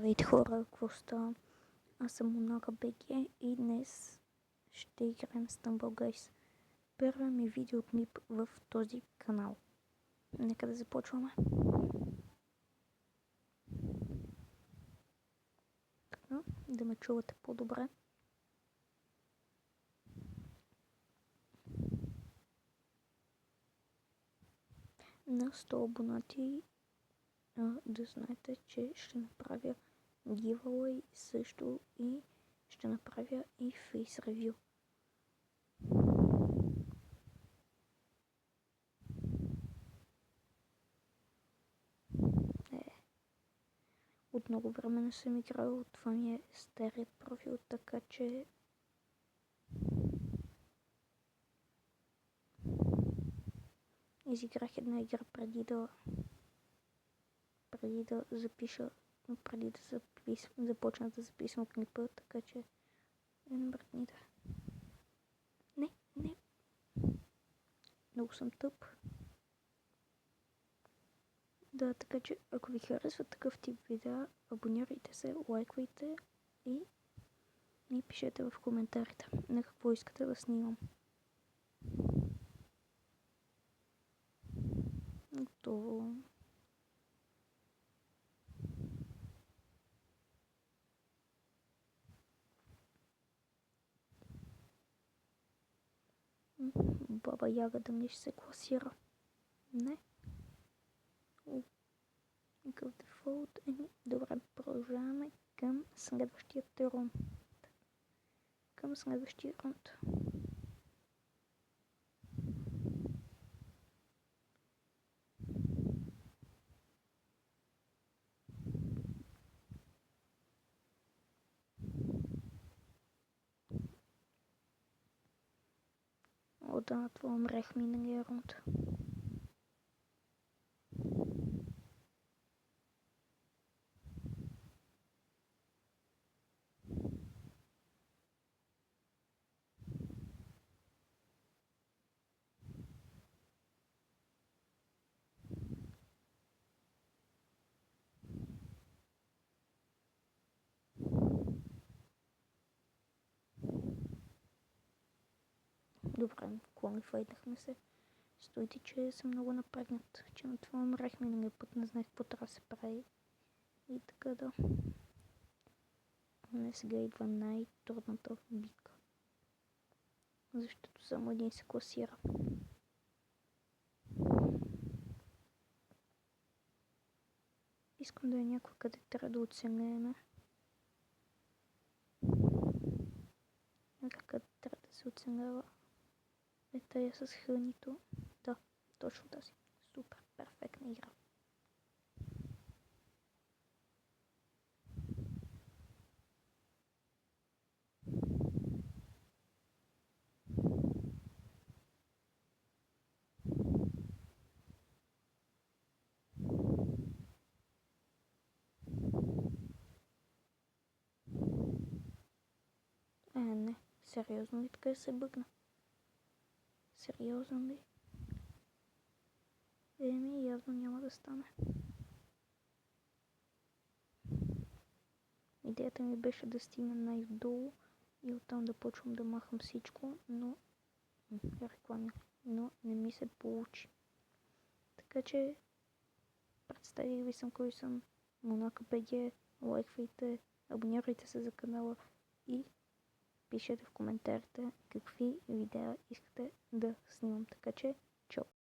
Здравейте хора, какво става? Аз съм Монака БГ и днес ще играем Stumble Guys. Първа ми видеоклип в този канал. Нека да започваме. Така, да ме чувате по-добре. На 100 абонати да знаете, че ще направя giveaway също и ще направя и face review. От много време не съм играл, това ми е старият профил, така че изиграх една игра преди да запиша, започна да записвам клипа, така че братните. Не. Много съм тъп. Да, така че ако ви харесва такъв тип видеа, абонирайте се, лайквайте и пишете в коментарите на какво искате да снимам. Готово. Баба Яга да ми ще се класира. Не. Никакъв дефолт. Добре, продължаваме към следващия рунд. Да, това умрех миналия рунд. Добре, квалифайдахме се. Стойте, че съм много напрегнат, че на това умрех миналия път, не знаех какво трябва да се прави. И така да. Не, сега идва най-трудната битка. Защото само един се класира. Искам да е някой, къде трябва да оценеме. Къде трябва да се оценява. Е тая с хранито. Да, точно тази. Супер, перфектна игра. Не. Сериозно ли така се бъгна? Сериозно ли? Явно няма да стане. Идеята ми беше да стигна най-долу и оттам да почвам да махам всичко, но не ми се получи. Така че представих ви съм кой съм. Монака БГ, лайквайте, абонирайте се за канала и пишете в коментарите какви видеа искате да снимам. Така че, чао!